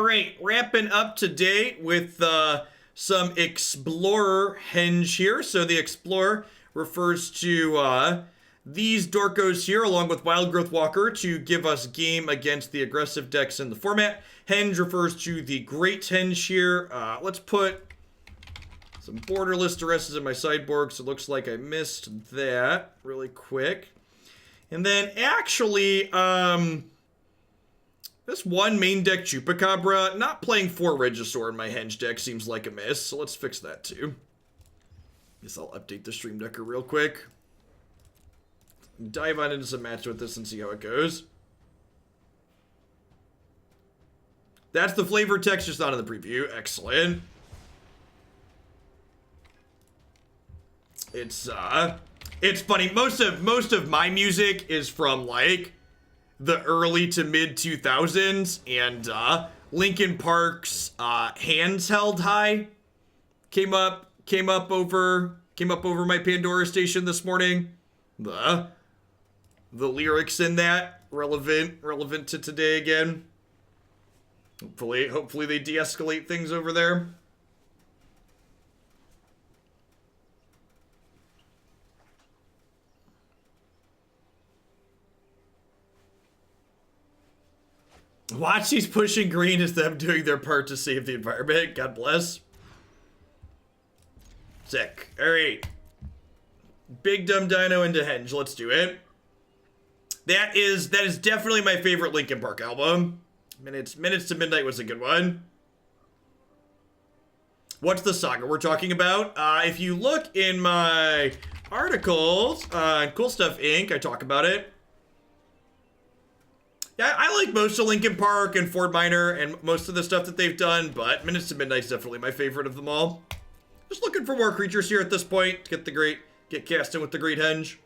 right, wrapping up today with some Explorer Henge here. So the Explorer refers to these Dorkos here, along with Wildgrowth Walker, to give us game against the aggressive decks in the format. Henge refers to the Great Henge here. Let's put some borderless Duresses in my sideboard, so it looks like I missed that really quick. And then actually, this one main deck Chupacabra, not playing 4 Regisaur in my Henge deck seems like a miss, so let's fix that too. Guess I'll update the stream decker real quick. Dive on into some match with this and see how it goes. That's the flavor text, just not in the preview. Excellent. It's funny. Most of my music is from like the early to mid 2000s, and Linkin Park's Hands Held High came up over my Pandora station this morning. The lyrics in that relevant to today again. Hopefully they de-escalate things over there. Watch these pushing green as them doing their part to save the environment. God bless. Sick. Alright. Big Dumb Dino into Henge. Let's do it. That is definitely my favorite Linkin Park album. Minutes to Midnight was a good one. What's the saga we're talking about? If you look in my articles on Cool Stuff Inc., I talk about it. Yeah, I like most of Linkin Park and Ford Minor and most of the stuff that they've done, but Minutes to Midnight is definitely my favorite of them all. Just looking for more creatures here at this point to get cast in with the Great Henge.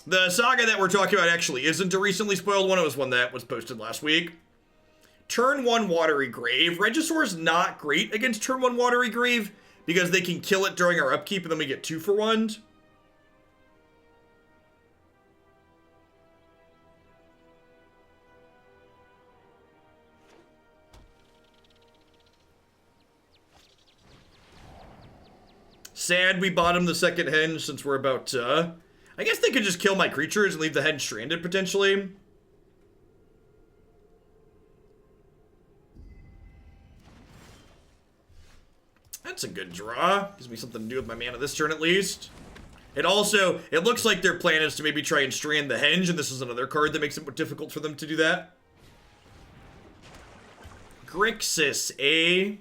The saga that we're talking about actually isn't a recently spoiled one. It was one that was posted last week. Turn 1 Watery Grave. Regisaur's not great against turn 1 Watery Grave because they can kill it during our upkeep and then we get 2 for 1. Sad we bottomed the second Henge since we're about to... I guess they could just kill my creatures and leave the Henge stranded, potentially. That's a good draw. Gives me something to do with my mana this turn, at least. It looks like their plan is to maybe try and strand the Henge, and this is another card that makes it more difficult for them to do that. Grixis, eh?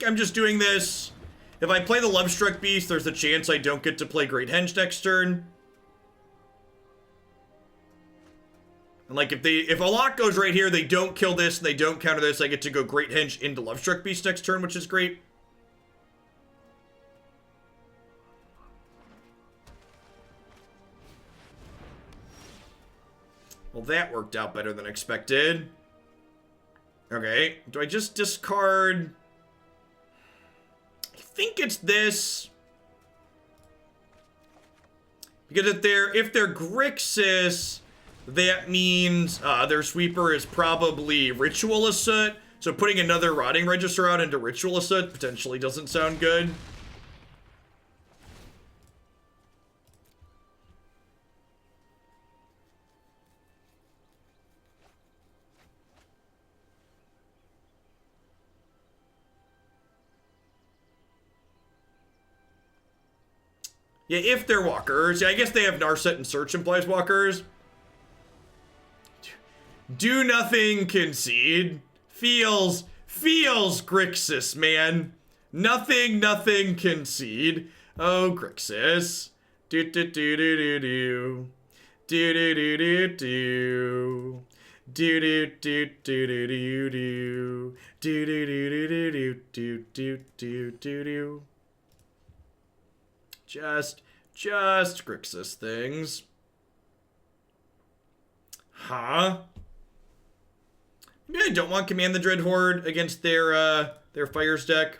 I'm just doing this. If I play the Lovestruck Beast, there's a chance I don't get to play Great Henge next turn. And like if a lock goes right here, they don't kill this and they don't counter this, I get to go Great Henge into Lovestruck Beast next turn, which is great. Well, that worked out better than expected. Okay, do I just discard... I think it's this. Because if they're Grixis, that means their sweeper is probably Ritual Assault. So putting another Rotting Regisaur out into Ritual Assault potentially doesn't sound good. Yeah, if they're walkers. Yeah, I guess they have Narset and Search implies walkers. Do nothing, concede. Feels Grixis, man. Nothing, concede. Oh, Grixis. Do do do do do do. Do do do do do. Do do do do do do do. Do do do do do do do do do do. Just Grixis things. Huh? Yeah, I don't want Command the Dreadhorde against their Fires deck.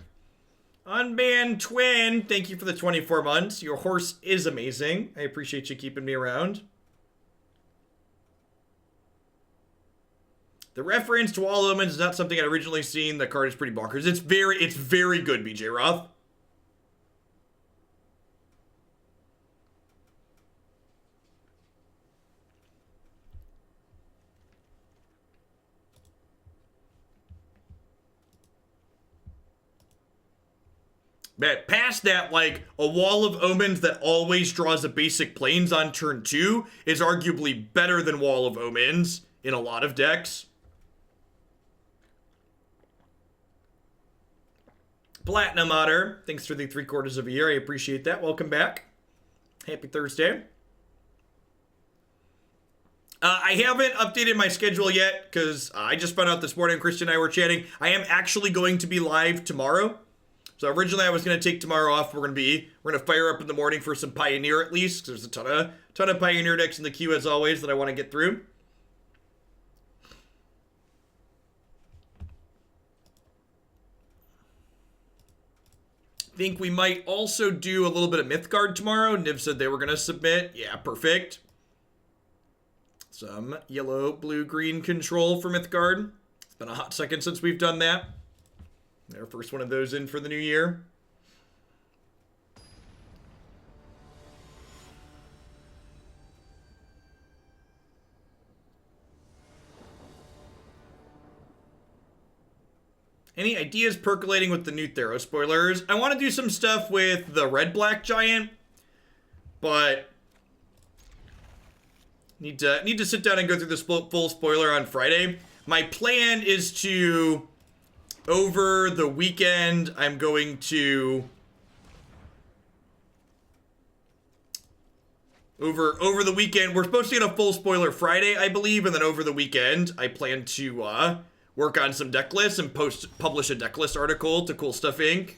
Unbanned Twin, thank you for the 24 months. Your horse is amazing. I appreciate you keeping me around. The reference to Wall Omens is not something I'd originally seen. The card is pretty bonkers. It's very good, BJ Roth. But past that, like, a Wall of Omens that always draws a basic plains on turn 2 is arguably better than Wall of Omens in a lot of decks. Platinum Otter, thanks for the 3/4 of a year. I appreciate that. Welcome back. Happy Thursday. I haven't updated my schedule yet because I just found out this morning, Christian and I were chatting. I am actually going to be live tomorrow. So originally I was going to take tomorrow off. We're going to fire up in the morning for some Pioneer at least. There's a ton of Pioneer decks in the queue as always that I want to get through. Think we might also do a little bit of Mythgard tomorrow. Niv said they were going to submit. Yeah, perfect. Some yellow, blue, green control for Mythgard. It's been a hot second since we've done that. Our first one of those in for the new year. Any ideas percolating with the new Thero spoilers? I want to do some stuff with the red-black giant, but need to sit down and go through this full spoiler on Friday. My plan is to, over the weekend, I'm going to over the weekend, we're supposed to get a full spoiler Friday, I believe, and then over the weekend, I plan to work on some deck lists and publish a deck list article to Cool Stuff Inc.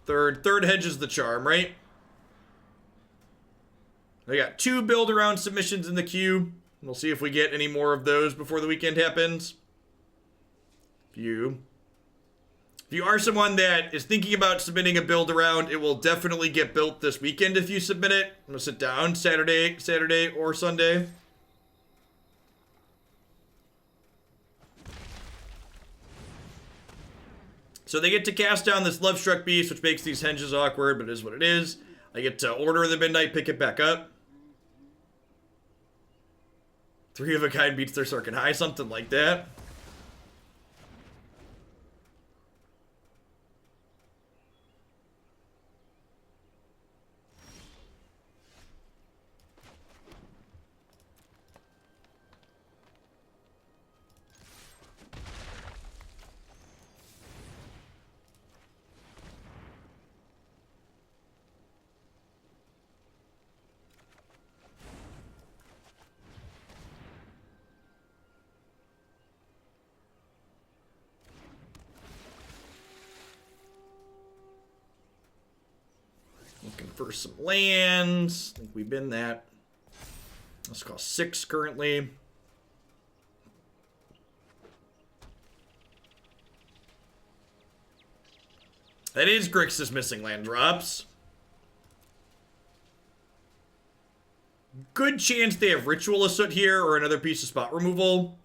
Third hedge is the charm, right? I got 2 build around submissions in the queue. We'll see if we get any more of those before the weekend happens. If you are someone that is thinking about submitting a build around, it will definitely get built this weekend if you submit it. I'm gonna sit down Saturday or Sunday. So they get to cast down this Lovestruck Beast, which makes these henges awkward, but it is what it is. I get to Order of the Midnight, pick it back up. 3 of a kind beats their Circuit High, something like that. Looking for some lands. I think we've been that. Let's cost 6 currently. That is Grixis missing land drops. Good chance they have Ritual Assoot here or another piece of spot removal.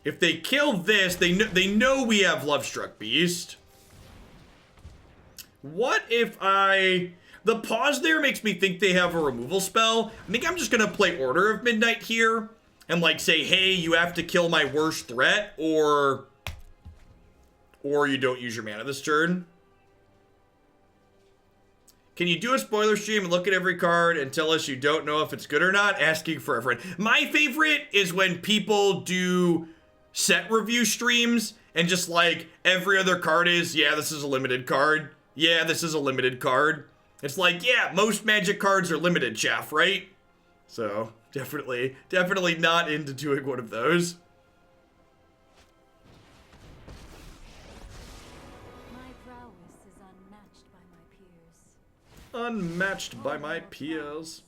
If they kill this, they know we have Lovestruck Beast. What if the pause there makes me think they have a removal spell. I think I'm just gonna play Order of Midnight here and like say, hey, you have to kill my worst threat, or you don't use your mana this turn. Can you do a spoiler stream and look at every card and tell us you don't know if it's good or not? Asking for a friend. My favorite is when people do set review streams and just like every other card is, yeah, this is a limited card. Yeah, this is a limited card. It's like, yeah, most Magic cards are limited, chaff, right? So, definitely not into doing one of those. My prowess is unmatched by my peers. Unmatched by my peers.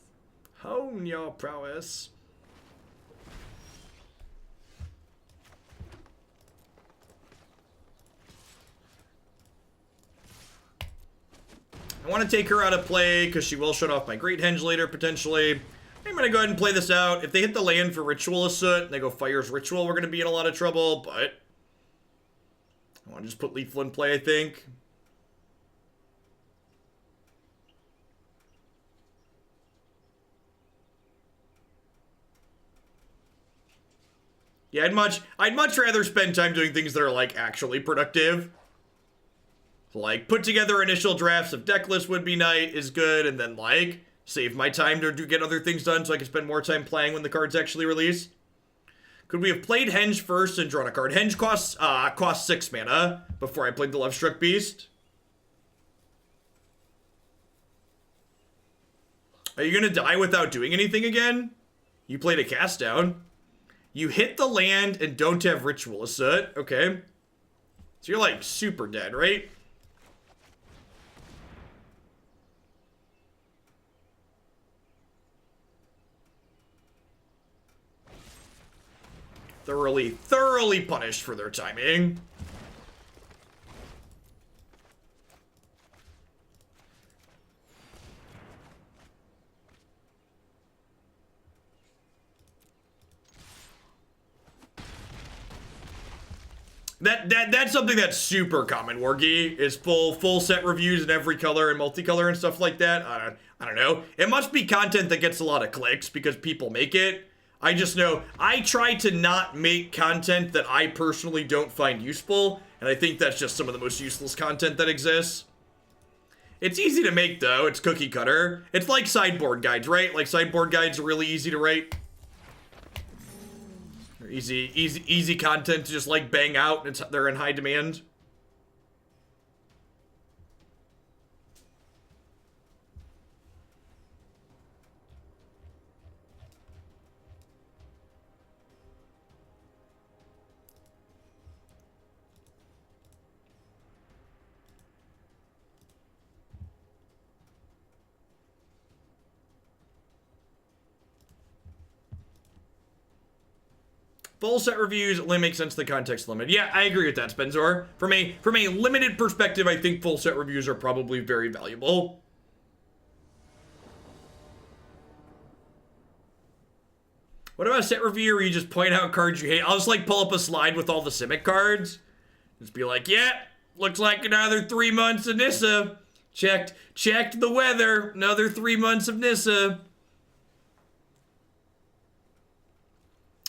Hone your prowess. I want to take her out of play because she will shut off my Great Henge later, potentially. I'm going to go ahead and play this out. If they hit the land for Ritual Assoot and they go Fire's Ritual, we're going to be in a lot of trouble, but I want to just put Lethal in play, I think. Yeah, I'd much rather spend time doing things that are, like, actually productive. Like, put together initial drafts of deck lists would be nice, is good, and then, like, save my time to get other things done so I can spend more time playing when the cards actually release. Could we have played Henge first and drawn a card? Henge costs 6 mana before I played the Lovestruck Beast. Are you gonna die without doing anything again? You played a cast down. You hit the land and don't have Ritual Assoot. Okay. So you're, like, super dead, right? Thoroughly punished for their timing. That's something that's super common, Wargy, is full set reviews in every color and multicolor and stuff like that. I don't know. It must be content that gets a lot of clicks because people make it. I just know I try to not make content that I personally don't find useful, and I think that's just some of the most useless content that exists. It's easy to make, though. It's cookie cutter. It's like sideboard guides, right? Like, sideboard guides are really easy to write. They're easy content to just, like, bang out, and they're in high demand. Full set reviews only make sense in the context limit. Yeah, I agree with that, Spenzor. From a limited perspective, I think full set reviews are probably very valuable. What about a set review where you just point out cards you hate? I'll just, like, pull up a slide with all the Simic cards. Just be like, yeah, looks like another 3 months of Nissa. Checked the weather. Another 3 months of Nissa.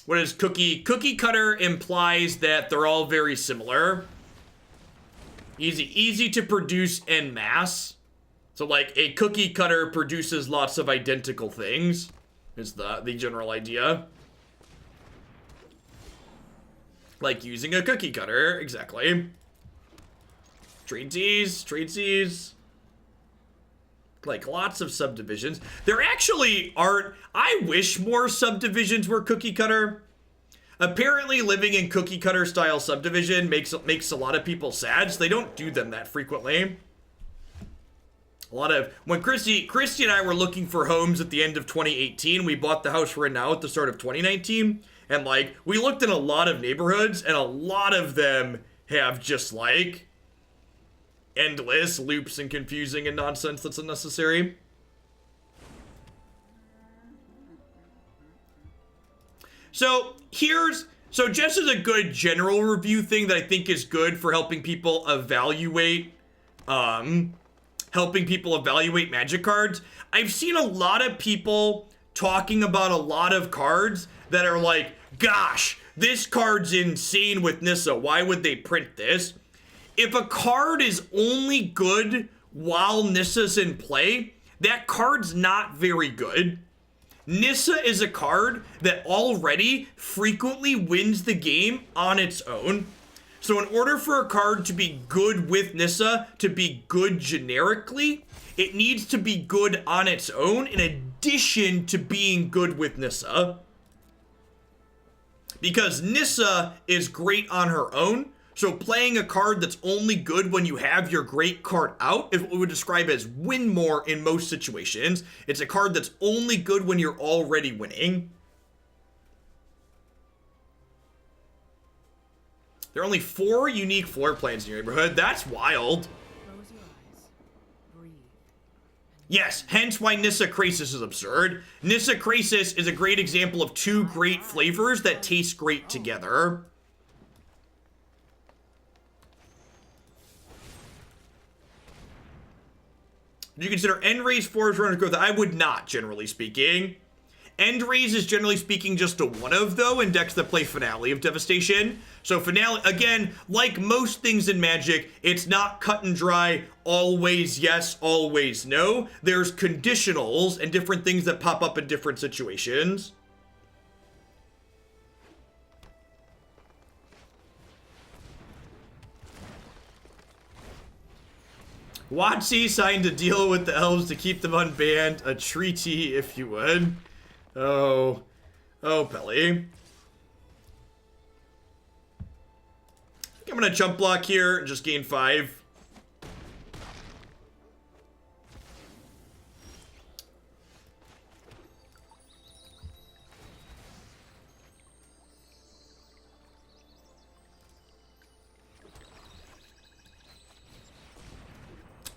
What is cookie cutter implies that they're all very similar. Easy to produce en masse. So, like, a cookie cutter produces lots of identical things, is the general idea. Like using a cookie cutter, exactly. Tradesies. Like, lots of subdivisions. There actually aren't... I wish more subdivisions were cookie cutter. Apparently, living in cookie cutter style subdivision makes a lot of people sad, so they don't do them that frequently. A lot of... When Christy and I were looking for homes at the end of 2018, we bought the house we're in now at the start of 2019, and, like, we looked in a lot of neighborhoods, and a lot of them have just, like... endless loops and confusing and nonsense that's unnecessary. So just as a good general review thing that I think is good for helping people evaluate Magic cards, I've seen a lot of people talking about a lot of cards that are like, gosh, this card's insane with Nissa, why would they print this? If a card is only good while Nissa's in play, that card's not very good. Nissa is a card that already frequently wins the game on its own. So in order for a card to be good with Nissa, to be good generically, it needs to be good on its own in addition to being good with Nissa. Because Nissa is great on her own, So playing a card that's only good when you have your great card out is what we would describe as win more in most situations. It's a card that's only good when you're already winning. There are only 4 unique floor plans in your neighborhood. That's wild. Close your eyes. Breathe. Yes, hence why Nissa Krasis is absurd. Nissa Krasis is a great example of 2 great flavors that taste great together. Do you consider End Raise Forest Runner's Growth? I would not, generally speaking. End Raise is generally speaking just a one-of, though, in decks that play Finale of Devastation. So Finale, again, like most things in Magic, it's not cut and dry, always yes, always no. There's conditionals and different things that pop up in different situations. WotC signed a deal with the elves to keep them unbanned. A treaty, if you would. Oh, Pelly. I think I'm gonna jump block here and just gain 5.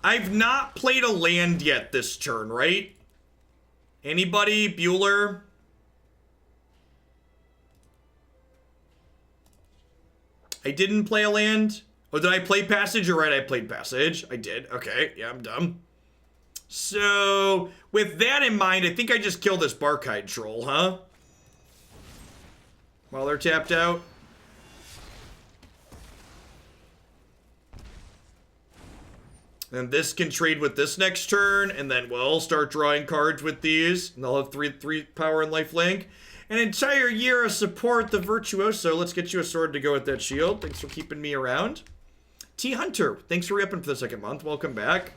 I've not played a land yet this turn, right? Anybody? Bueller? I didn't play a land. Oh, did I play Passage? You're right, I played Passage. I did. Okay, yeah, I'm dumb. So, with that in mind, I think I just killed this Barkhide troll, huh? While they're tapped out. And this can trade with this next turn, and then we'll start drawing cards with these. And they'll have 3 power and lifelink. An entire year of support, the Virtuoso. Let's get you a sword to go with that shield. Thanks for keeping me around. T Hunter, thanks for re-upping for the 2nd month. Welcome back.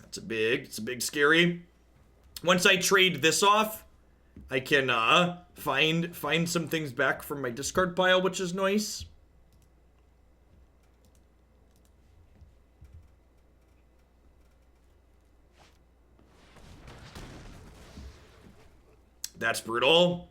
It's a big scary. Once I trade this off, I can find some things back from my discard pile, which is nice. That's brutal.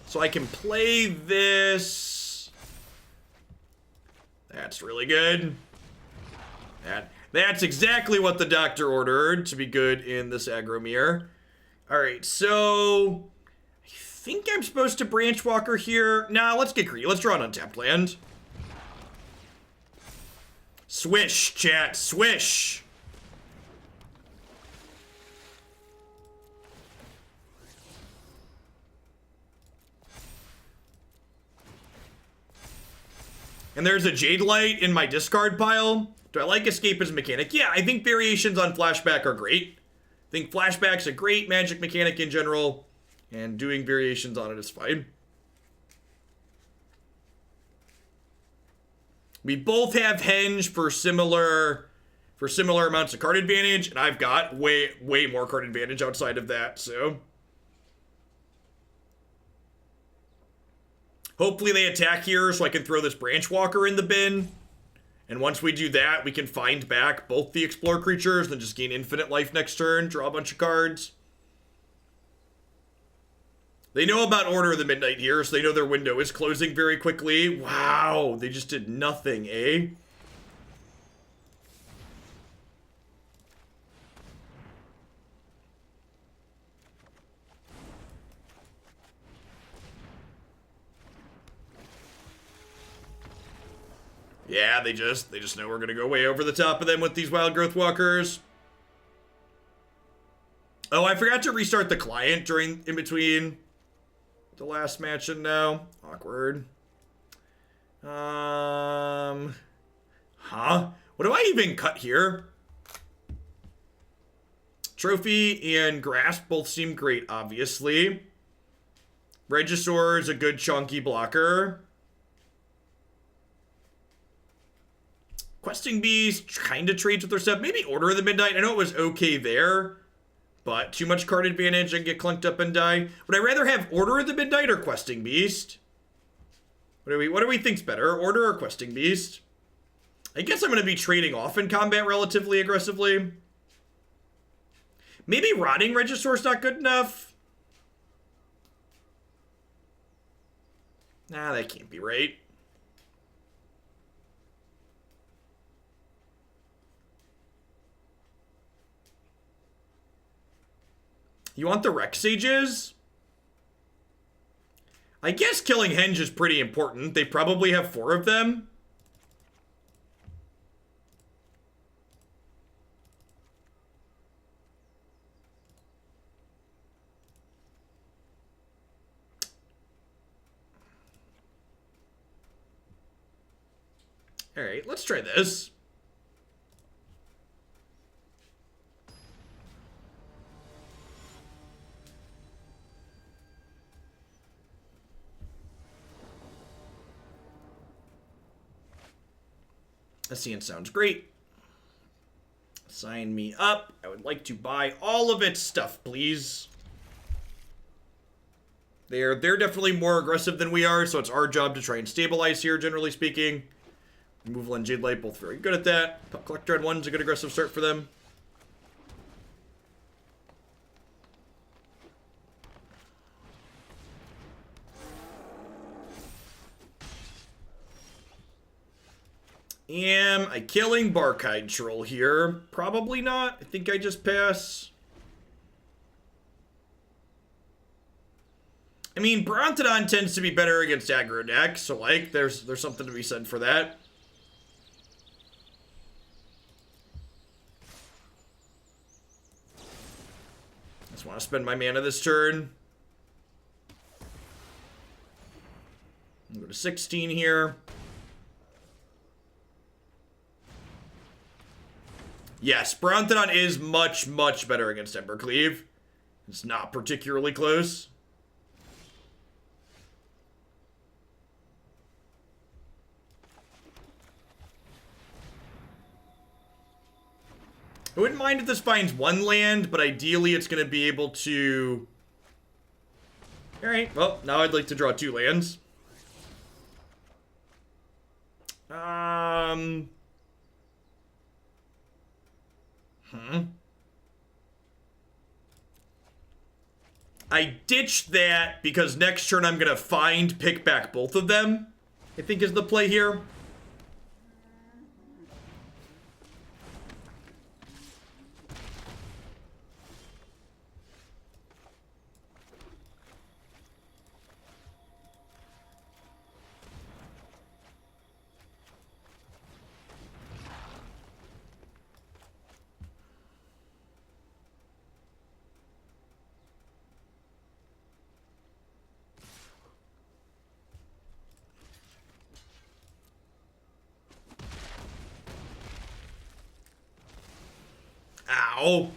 So I can play this. That's really good. That's exactly what the doctor ordered to be good in this aggro mirror. Alright, so I think I'm supposed to Branchwalker here. Nah, let's get greedy. Let's draw an untapped land. Swish, chat, swish. And there's a Jadelight in my discard pile. Do I like Escape as a mechanic? Yeah, I think variations on Flashback are great. I think Flashback's a great Magic mechanic in general, and doing variations on it is fine. We both have Henge for similar amounts of card advantage, and I've got way more card advantage outside of that, so. Hopefully they attack here so I can throw this Branchwalker in the bin. And once we do that, we can find back both the Explore creatures, then just gain infinite life next turn, draw a bunch of cards. They know about Order of the Midnight here, so they know their window is closing very quickly. Wow, they just did nothing, eh? Yeah, they just know we're gonna go way over the top of them with these Wildgrowth Walkers. Oh, I forgot to restart the client in between the last match and now. Awkward. Huh? What do I even cut here? Trophy and Grasp both seem great, obviously. Regisaur is a good chunky blocker. Questing Beast kind of trades with their stuff. Maybe Order of the Midnight. I know it was okay there, but too much card advantage and get clunked up and die. Would I rather have Order of the Midnight or Questing Beast? What do we think's better, Order or Questing Beast? I guess I'm going to be trading off in combat relatively aggressively. Maybe Rotting Regisaur's not good enough. Nah, that can't be right. You want the Rex Sages? I guess killing Henge is pretty important. They probably have 4 of them. Alright, let's try this. Ascian sounds great. Sign me up. I would like to buy all of its stuff, please. They're definitely more aggressive than we are, so it's our job to try and stabilize here, generally speaking. Removal and Jadelight, both very good at that. Collector on 1's a good aggressive start for them. Am I killing Barkhide Troll here? Probably not. I think I just pass. I mean, Brontodon tends to be better against aggro decks, so like, there's something to be said for that. Just want to spend my mana this turn. I'll go to 16 here. Yes, Brontodon is much, much better against Embercleave. It's not particularly close. I wouldn't mind if this finds 1 land, but ideally it's going to be able to... Alright, well, now I'd like to draw 2 lands. I ditched that because next turn I'm going to pick back both of them, I think is the play here. Ow.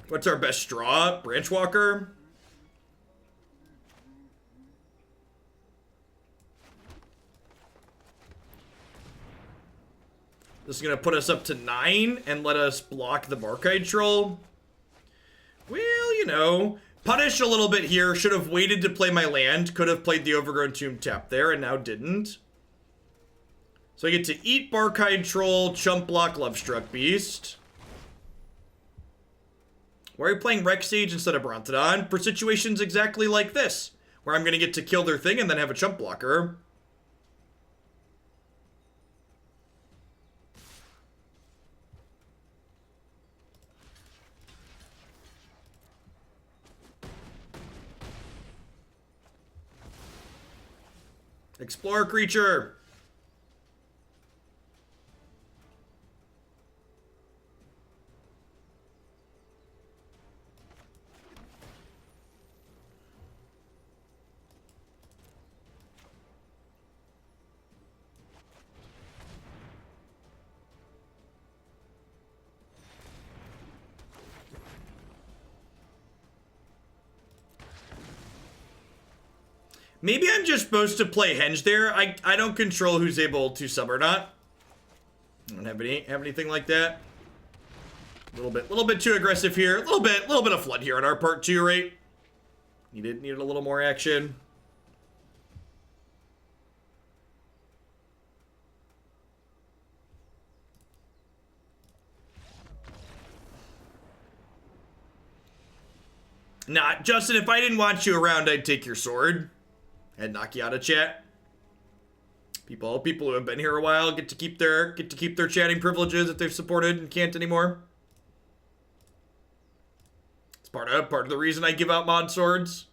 What's our best draw? Branchwalker? This is going to put us up to 9 and let us block the Barkhide Troll. Well, you know, punish a little bit here. Should have waited to play my land. Could have played the Overgrown Tomb tap there and now didn't. So I get to eat Barkhide Troll, chump block Lovestruck Beast. Why are we playing Rex Sage instead of Brontodon? For situations exactly like this, where I'm going to get to kill their thing and then have a chump blocker. Explore creature. Maybe I'm just supposed to play Henge there. I don't control who's able to sub or not. I don't have anything like that. A little bit too aggressive here. A little bit of flood here on our part too, right? Needed a little more action. Nah, Justin, if I didn't want you around, I'd take your sword. I'd knock you out of chat. People who have been here a while get to keep their chatting privileges that they've supported and can't anymore. It's part of the reason I give out mod swords.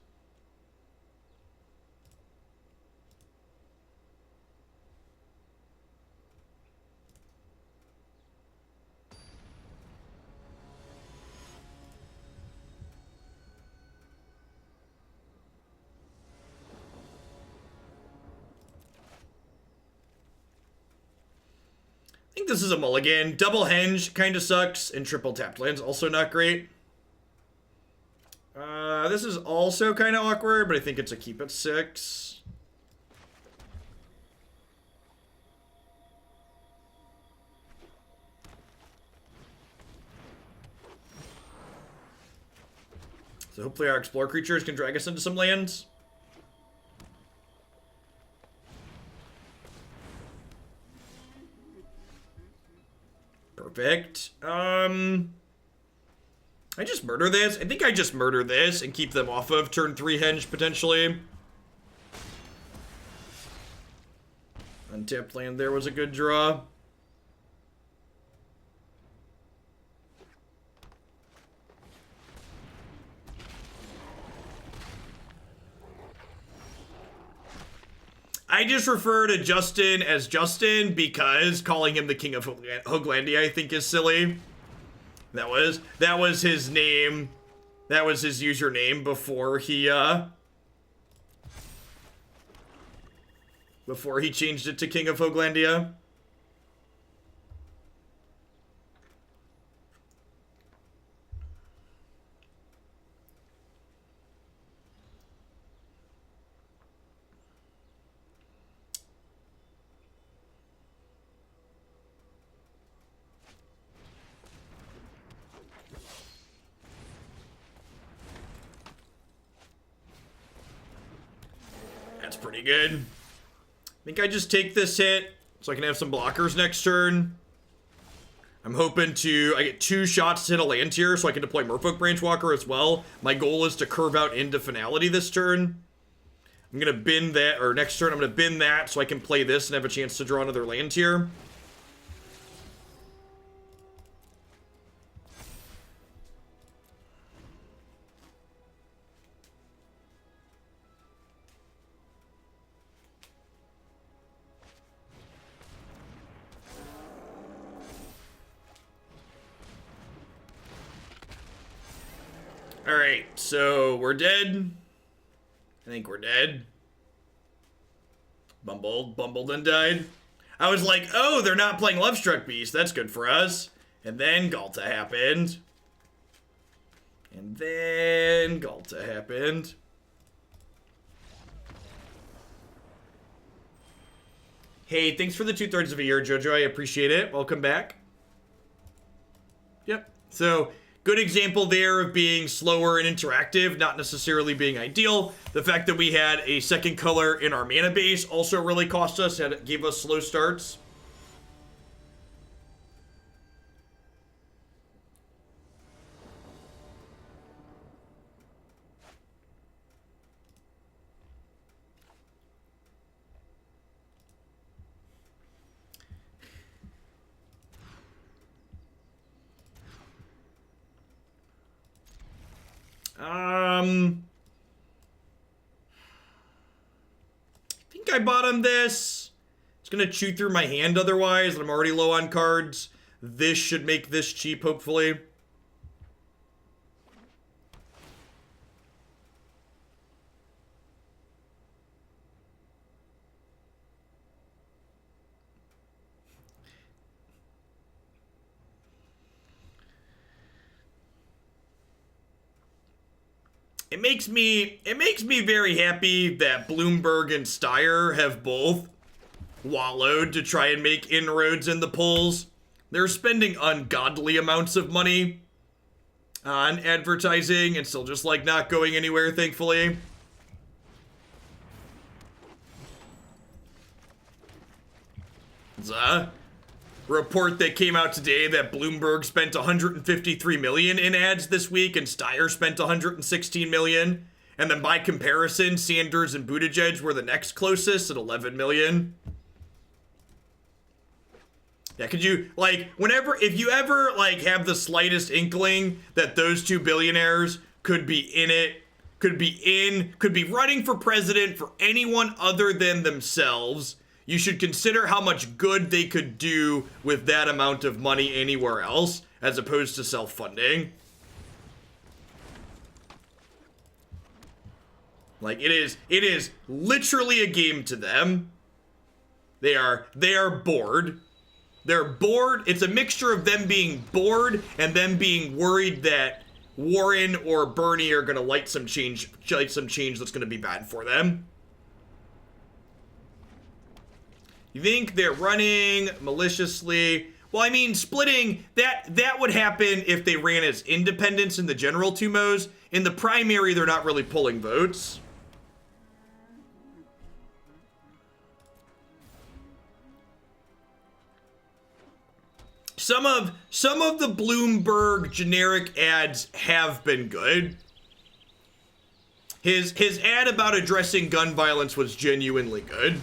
I think this is a mulligan. Double Henge kind of sucks, and triple tapped lands also not great. This is also kind of awkward, but I think it's a keep at 6. So hopefully our explore creatures can drag us into some lands. Perfect. I just murder this. I think I just murder this and keep them off of turn 3 Henge potentially. Untapped land there was a good draw. I just refer to Justin as Justin because calling him the King of Hooglandia I think is silly. That was his name. That was his username before he changed it to King of Hooglandia. That's pretty good. I think I just take this hit so I can have some blockers next turn. I'm hoping I get 2 shots to hit a land here so I can deploy Merfolk Branchwalker as well. My goal is to curve out into Finality this turn. I'm going to bin that, or next turn I'm going to bin that so I can play this and have a chance to draw another land here. Alright, so we're dead. I think we're dead. Bumbled and died. I was like, oh, they're not playing Lovestruck Beast. That's good for us. And then Galta happened. And then Galta happened. Hey, thanks for the 2/3 of a year, Jojo. I appreciate it. Welcome back. Yep. So, good example there of being slower and interactive, not necessarily being ideal. The fact that we had a second color in our mana base also really cost us, gave us slow starts. I think I bottomed this. It's gonna chew through my hand otherwise, and I'm already low on cards. This should make this cheap, hopefully. it makes me very happy that Bloomberg and Steyer have both wallowed to try and make inroads in the polls. They're spending ungodly amounts of money on advertising and still just like not going anywhere, thankfully. There's a report that came out today that Bloomberg spent 153 million in ads this week and Steyer spent 116 million. And then by comparison, Sanders and Buttigieg were the next closest at 11 million. Yeah, could you, like, if you ever, like, have the slightest inkling that those two billionaires could be running for president for anyone other than themselves, you should consider how much good they could do with that amount of money anywhere else, as opposed to self-funding. Like, it is literally a game to them. They are bored. They're bored. It's a mixture of them being bored and them being worried that Warren or Bernie are gonna light some change that's gonna be bad for them. You think they're running maliciously? Well, I mean, splitting, that would happen if they ran as independents in the general tumos. In the primary, they're not really pulling votes. Some of the Bloomberg generic ads have been good. His ad about addressing gun violence was genuinely good.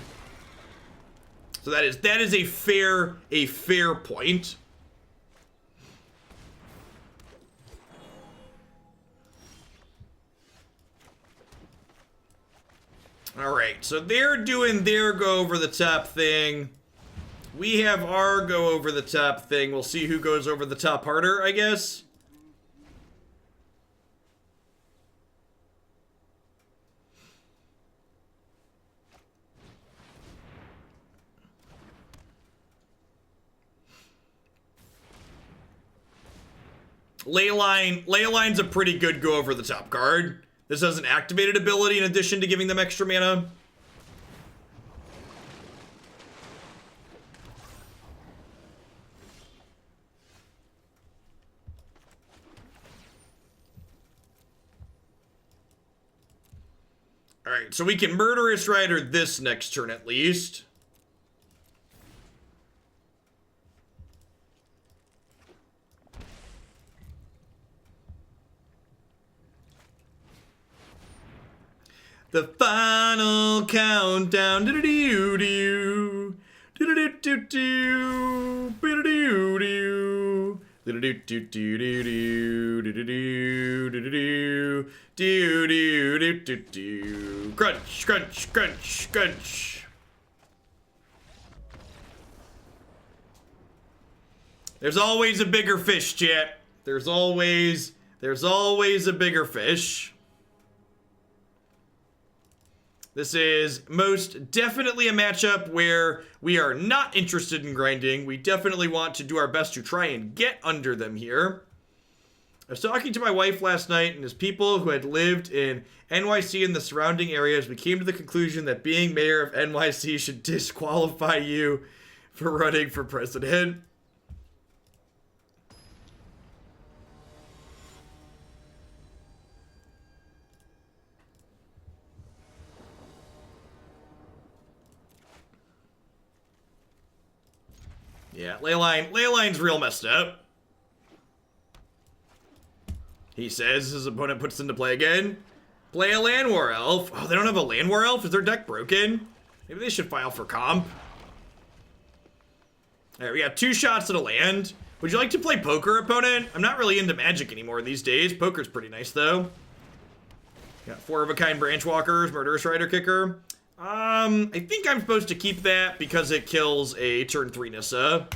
So that is a fair point. All right, so they're doing their go over the top thing. We have our go over the top thing. We'll see who goes over the top harder, I guess. Leyline's a pretty good go over the top card. This has an activated ability in addition to giving them extra mana. Alright, so we can Murderous Rider this next turn at least. The final countdown. Do-do-do-do. Do-do-do-do-do. Do-do-do-do. Do-do-do-do-do. Do-do-do-do-do. Crunch, crunch, crunch, crunch. There's always a bigger fish, chat. There's always a bigger fish. This is most definitely a matchup where we are not interested in grinding. We definitely want to do our best to try and get under them here. I was talking to my wife last night, and as people who had lived in NYC and the surrounding areas, we came to the conclusion that being mayor of NYC should disqualify you for running for president. Yeah, Leyline's real messed up. He says his opponent puts into play again. Play a Land War Elf. Oh, they don't have a Land War Elf? Is their deck broken? Maybe they should file for comp. Alright, we got 2 shots at a land. Would you like to play poker, opponent? I'm not really into Magic anymore these days. Poker's pretty nice, though. Got 4 of a kind Branchwalkers, Murderous Rider kicker. I think I'm supposed to keep that because it kills a turn 3 Nissa.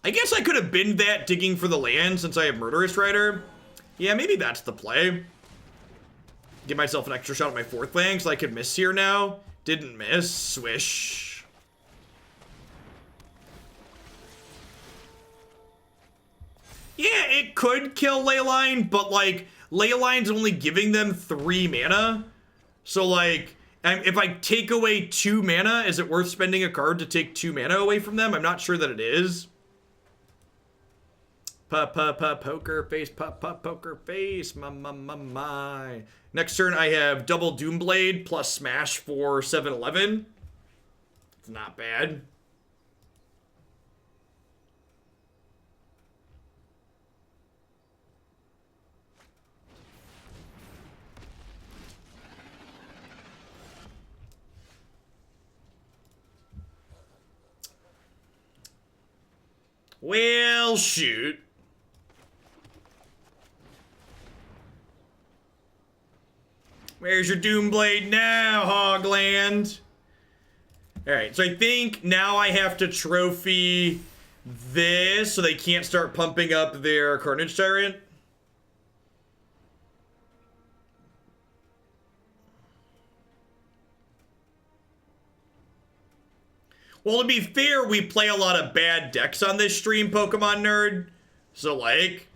I guess I could have binned that digging for the land since I have Murderous Rider. Yeah, maybe that's the play. Give myself an extra shot at my 4th land so I could miss here now. Didn't miss. Swish. Yeah, it could kill Leyline, but, like, Leyline's only giving them 3 mana. So, like, if I take away 2 mana, is it worth spending a card to take 2 mana away from them? I'm not sure that it is. Poker face, poker face, my. Next turn, I have double Doomblade plus Smash for 7/11. It's not bad. Well, shoot. Where's your Doomblade now, Hogland? Alright, so I think now I have to trophy this so they can't start pumping up their Carnage Tyrant. Well, to be fair, we play a lot of bad decks on this stream, Pokemon Nerd. So, like,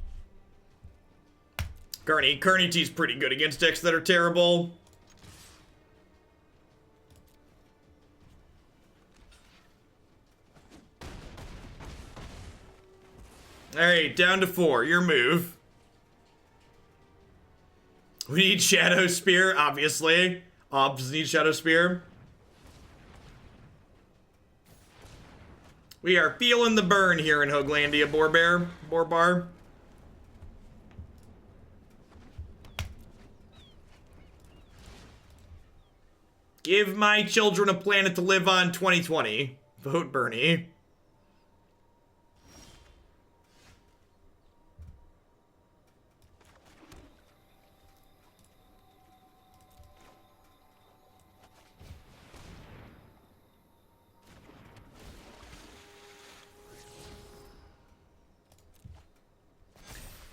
Carney T's pretty good against decks that are terrible. Alright, down to 4. Your move. We need Shadow Spear, obviously. Obs need Shadow Spear. We are feeling the burn here in Hooglandia, Borbar. Give my children a planet to live on 2020. Vote Bernie.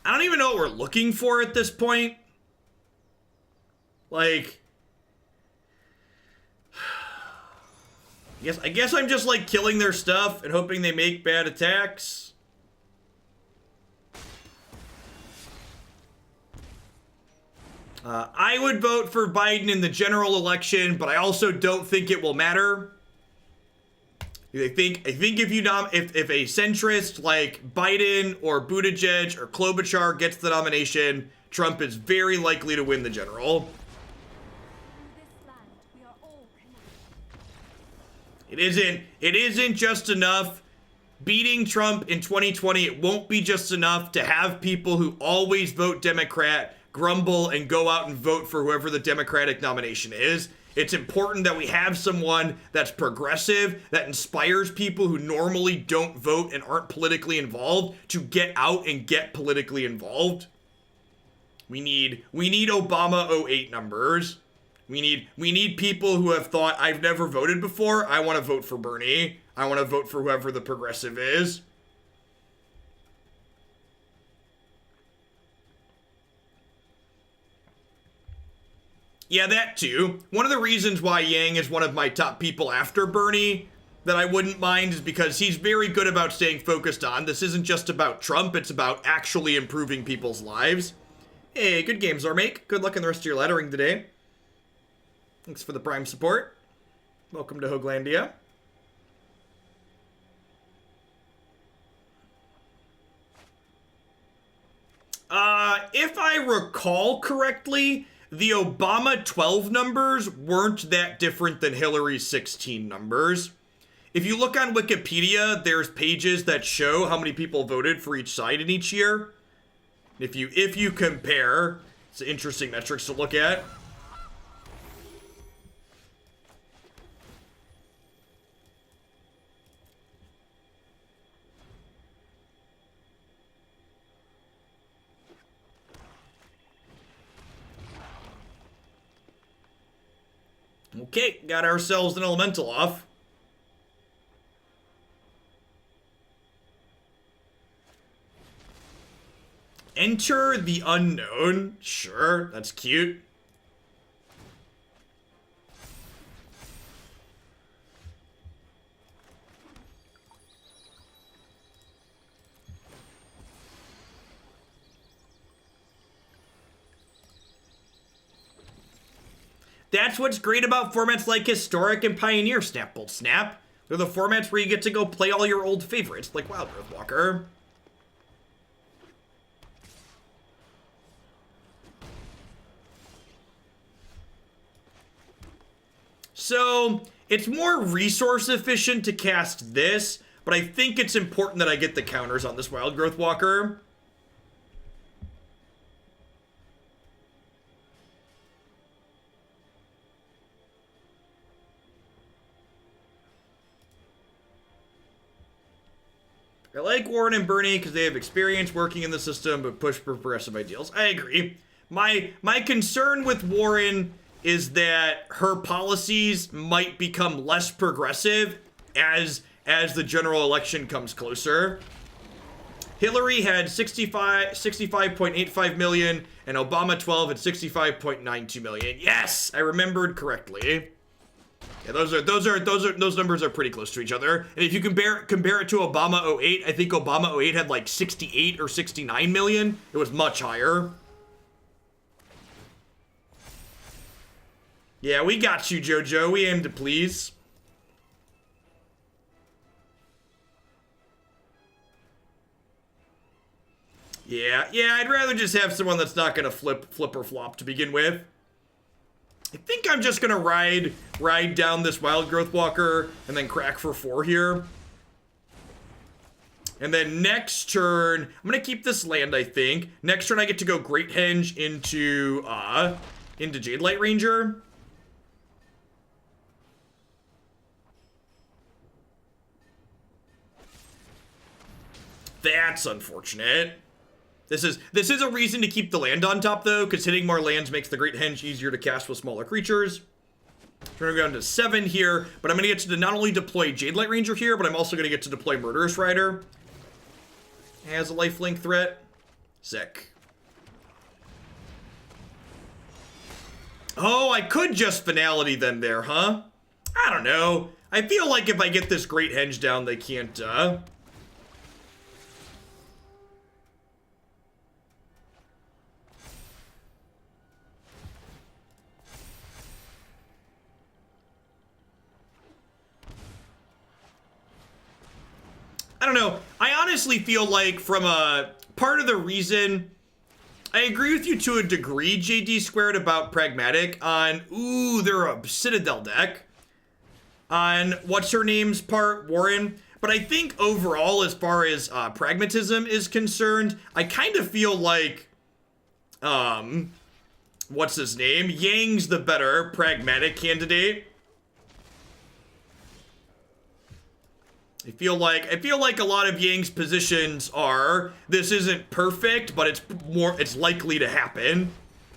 I don't even know what we're looking for at this point. Like, I guess I'm just, like, killing their stuff and hoping they make bad attacks. I would vote for Biden in the general election, but I also don't think it will matter. I think if a centrist like Biden or Buttigieg or Klobuchar gets the nomination, Trump is very likely to win the general. It isn't just enough. Beating Trump in 2020, it won't be just enough to have people who always vote Democrat grumble and go out and vote for whoever the Democratic nomination is. It's important that we have someone that's progressive, that inspires people who normally don't vote and aren't politically involved to get out and get politically involved. We need Obama 08 numbers. We need people who have thought, I've never voted before, I want to vote for Bernie. I want to vote for whoever the progressive is. Yeah, that too. One of the reasons why Yang is one of my top people after Bernie that I wouldn't mind is because he's very good about staying focused on. This isn't just about Trump, it's about actually improving people's lives. Hey, good game, Zormake. Good luck in the rest of your lettering today. Thanks for the Prime support. Welcome to Hooglandia. If I recall correctly, the Obama 12 numbers weren't that different than Hillary's 16 numbers. If you look on Wikipedia, there's pages that show how many people voted for each side in each year. If you compare, it's interesting metrics to look at. Okay, got ourselves an elemental off. Enter the unknown. Sure, that's cute. That's what's great about formats like Historic and Pioneer, Snap Bolt Snap. They're the formats where you get to go play all your old favorites, like Wildgrowth Walker. So, it's more resource efficient to cast this, but I think it's important that I get the counters on this Wildgrowth Walker. I like Warren and Bernie because they have experience working in the system but push for progressive ideals. I agree. My concern with Warren is that her policies might become less progressive as the general election comes closer. Hillary had 65.85 million and Obama 12 at 65.92 million. Yes, I remembered correctly. Yeah, those numbers are pretty close to each other. And if you compare it to Obama 08, I think Obama 08 had like 68 or 69 million. It was much higher. Yeah, we got you, JoJo. We aim to please. Yeah, I'd rather just have someone that's not gonna flip or flop to begin with. I think I'm just gonna ride down this Wildgrowth Walker and then crack for 4 here. And then next turn, I'm gonna keep this land, I think. Next turn I get to go Great Henge into Jadelight Ranger. That's unfortunate. This is a reason to keep the land on top, though, because hitting more lands makes the Great Henge easier to cast with smaller creatures. We're going to go down to 7 here, but I'm going to get to not only deploy Jadelight Ranger here, but I'm also going to get to deploy Murderous Rider as a lifelink threat. Sick. Oh, I could just Finality then there, huh? I don't know. I feel like if I get this Great Henge down, they can't, I don't know. I honestly feel like from a part of the reason I agree with you to a degree, JD Squared, about Pragmatic on, they're a Citadel deck. On what's her name's part, Warren. But I think overall, as far as pragmatism is concerned, I kind of feel like, what's his name? Yang's the better pragmatic candidate. I feel like a lot of Yang's positions are, this isn't perfect, but it's likely to happen,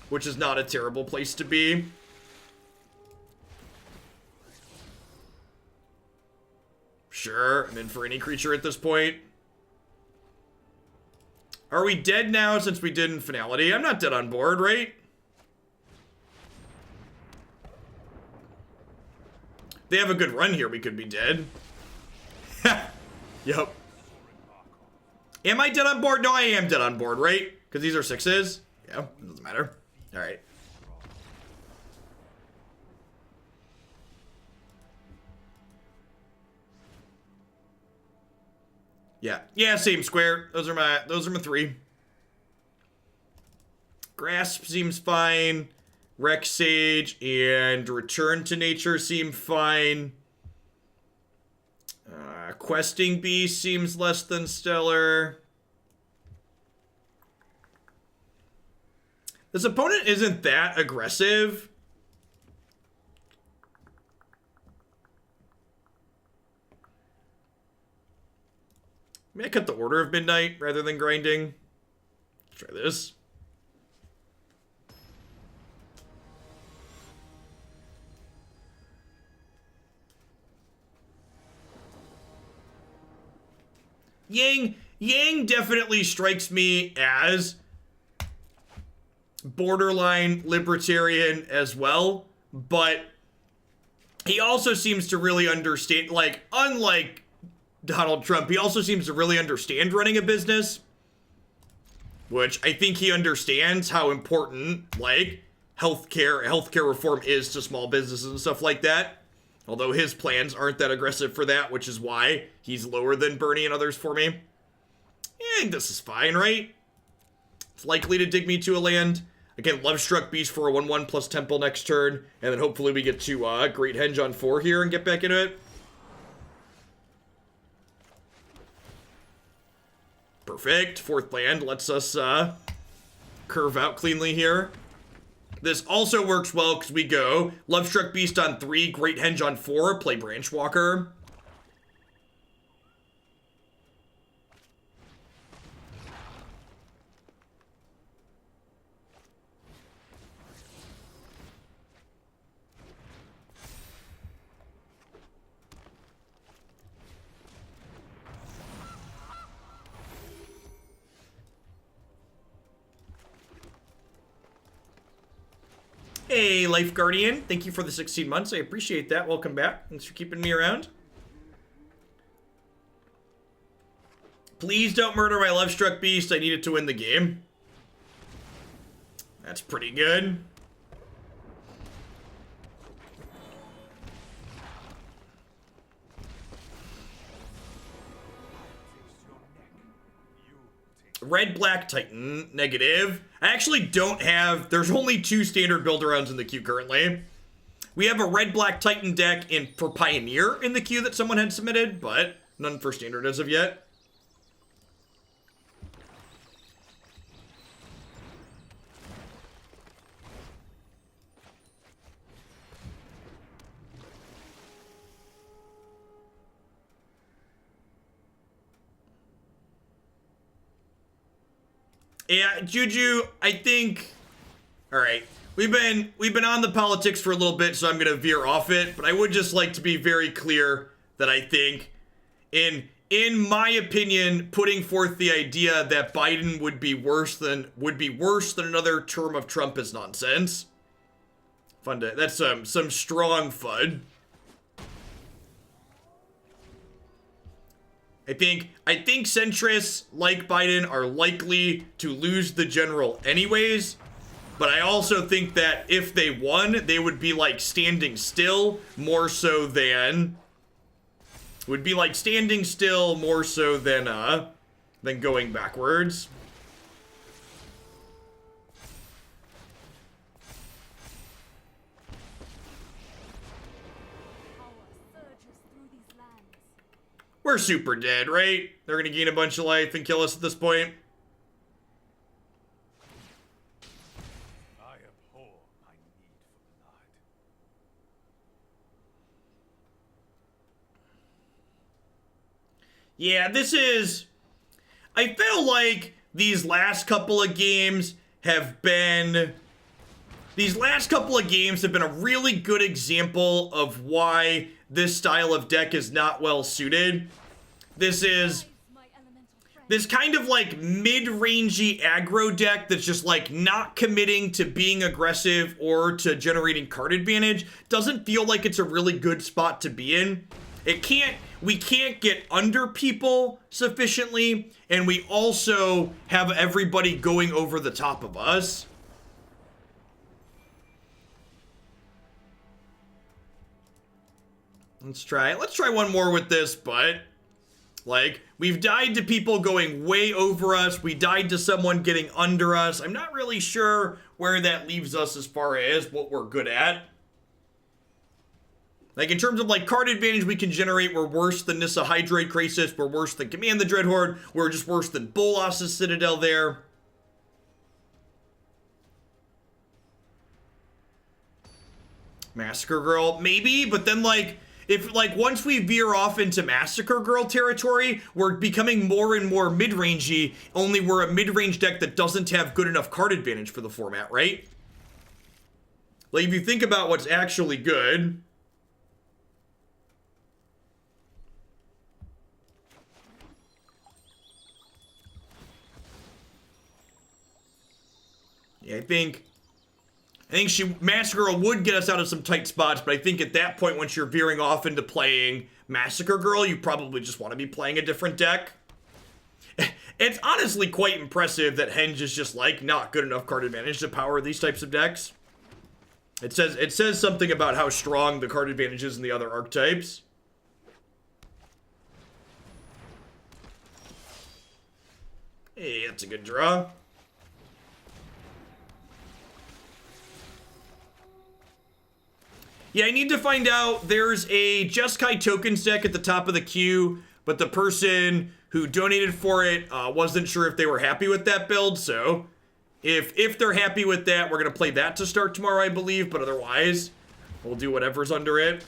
which is not a terrible place to be. Sure, I'm in for any creature at this point. Are we dead now since we did in Finality? I'm not dead on board, right? They have a good run here, we could be dead. Yep. Am I dead on board? No, I am dead on board, right? Because these are 6s. Yeah, it doesn't matter. All right. Yeah, same square. Those are my 3. Grasp seems fine. Rec Sage and Return to Nature seem fine. Questing Beast seems less than stellar. This opponent isn't that aggressive. May I cut the Order of Midnight rather than grinding? Let's try this. Yang definitely strikes me as borderline libertarian as well, but he also seems to really understand, like, unlike Donald Trump, he also seems to really understand running a business, which I think he understands how important, like, healthcare reform is to small businesses and stuff like that. Although his plans aren't that aggressive for that, which is why he's lower than Bernie and others for me. Yeah, I think this is fine, right? It's likely to dig me to a land. Again, Lovestruck Beast for a 1/1 plus Temple next turn. And then hopefully we get to Great Henge on 4 here and get back into it. Perfect. 4th land lets us curve out cleanly here. This also works well because we go Lovestruck Beast on 3, Great Henge on 4, play Branchwalker. Hey, Life Guardian. Thank you for the 16 months. I appreciate that. Welcome back. Thanks for keeping me around. Please don't murder my Lovestruck Beast. I need it to win the game. That's pretty good. Red-Black Titan, negative. I actually don't have... There's only 2 standard build-arounds in the queue currently. We have a Red-Black Titan deck for Pioneer in the queue that someone had submitted, but none for standard as of yet. Yeah, Juju, I think... Alright, we've been on the politics for a little bit, so I'm gonna veer off it, but I would just like to be very clear that I think, in my opinion, putting forth the idea that Biden would be worse than another term of Trump is nonsense. That's some strong FUD. I think centrists like Biden are likely to lose the general anyways, but I also think that if they won, they would be like standing still more so than going backwards. We're super dead, right? They're gonna gain a bunch of life and kill us at this point. I abhor my need for blood. Yeah, this is... I feel like these last couple of games have been... These last couple of games have been a really good example of why this style of deck is not well suited. This is this kind of like mid-rangey aggro deck that's just like not committing to being aggressive or to generating card advantage. Doesn't feel like it's a really good spot to be in. We can't get under people sufficiently, and we also have everybody going over the top of us. Let's try one more with this, but like we've died to people going way over us. We died to someone getting under us. I'm not really sure where that leaves us as far as what we're good at. Like in terms of like card advantage we can generate, we're worse than Nissa Hydrate Grixis, we're worse than Command the Dreadhorde, we're just worse than Bolas's Citadel there. Massacre Girl, maybe, but then like if like once we veer off into Massacre Girl territory, we're becoming more and more mid-rangey, only we're a mid-range deck that doesn't have good enough card advantage for the format, right? Like if you think about what's actually good. Yeah, I think Massacre Girl would get us out of some tight spots, but I think at that point, once you're veering off into playing Massacre Girl, you probably just want to be playing a different deck. It's honestly quite impressive that Henge is just like not good enough card advantage to power these types of decks. It says something about how strong the card advantage is in the other archetypes. Hey, that's a good draw. Yeah, I need to find out. There's a Jeskai tokens deck at the top of the queue, but the person who donated for it wasn't sure if they were happy with that build, so if they're happy with that, we're going to play that to start tomorrow, I believe, but otherwise, we'll do whatever's under it.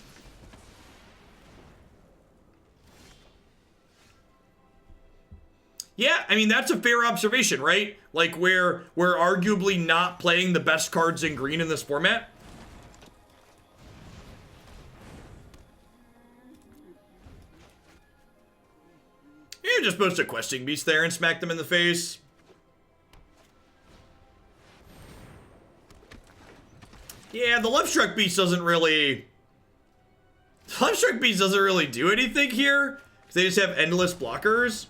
Yeah, I mean, that's a fair observation, right? Like, we're arguably not playing the best cards in green in this format. You just post a questing beast there and smack them in the face. Yeah, the Lovestruck Beast doesn't really... Lovestruck Beast doesn't really do anything here, because they just have endless blockers.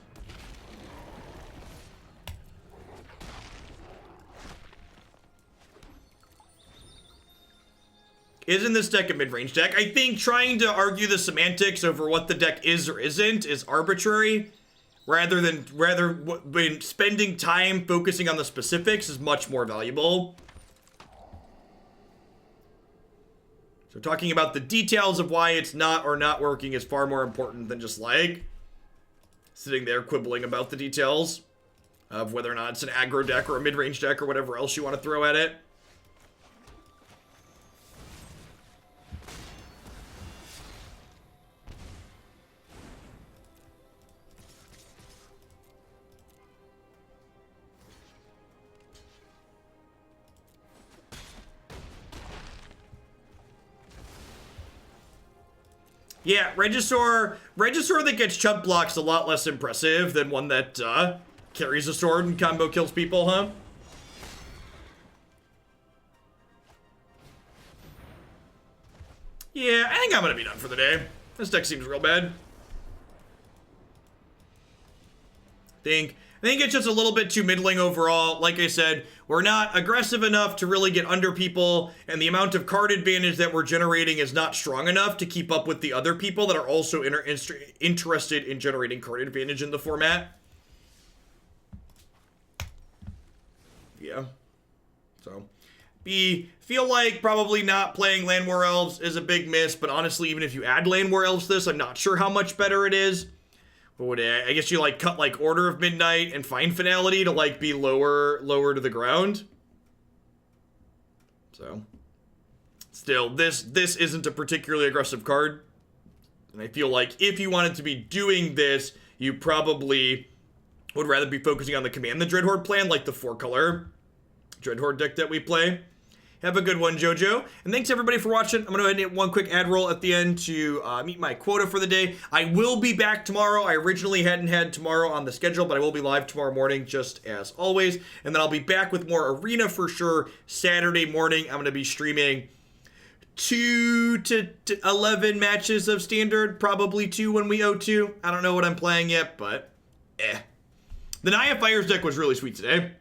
Isn't this deck a mid-range deck? I think trying to argue the semantics over what the deck is or isn't is arbitrary, rather than spending time focusing on the specifics is much more valuable. So talking about the details of why it's not or not working is far more important than just like sitting there quibbling about the details of whether or not it's an aggro deck or a mid-range deck or whatever else you want to throw at it. Yeah, Regisaur that gets chump blocks a lot less impressive than one that carries a sword and combo kills people, huh? Yeah, I think I'm gonna be done for the day. This deck seems real bad. I think it's just a little bit too middling overall. Like I said, we're not aggressive enough to really get under people, and the amount of card advantage that we're generating is not strong enough to keep up with the other people that are also interested in generating card advantage in the format. Yeah. So, feel like probably not playing Land War Elves is a big miss, but honestly, even if you add Land War Elves to this, I'm not sure how much better it is. What would I guess you like cut like Order of Midnight and find Finality to like be lower to the ground. So still, this isn't a particularly aggressive card. And I feel like if you wanted to be doing this, you probably would rather be focusing on the Command the Dreadhorde plan, like the 4-color Dreadhorde deck that we play. Have a good one, JoJo. And thanks everybody for watching. I'm going to go ahead and hit one quick ad roll at the end to meet my quota for the day. I will be back tomorrow. I originally hadn't had tomorrow on the schedule, but I will be live tomorrow morning just as always. And then I'll be back with more Arena for sure Saturday morning. I'm going to be streaming 2 to 11 matches of Standard. Probably 2 when we O2. I don't know what I'm playing yet, but The Naya Fires deck was really sweet today.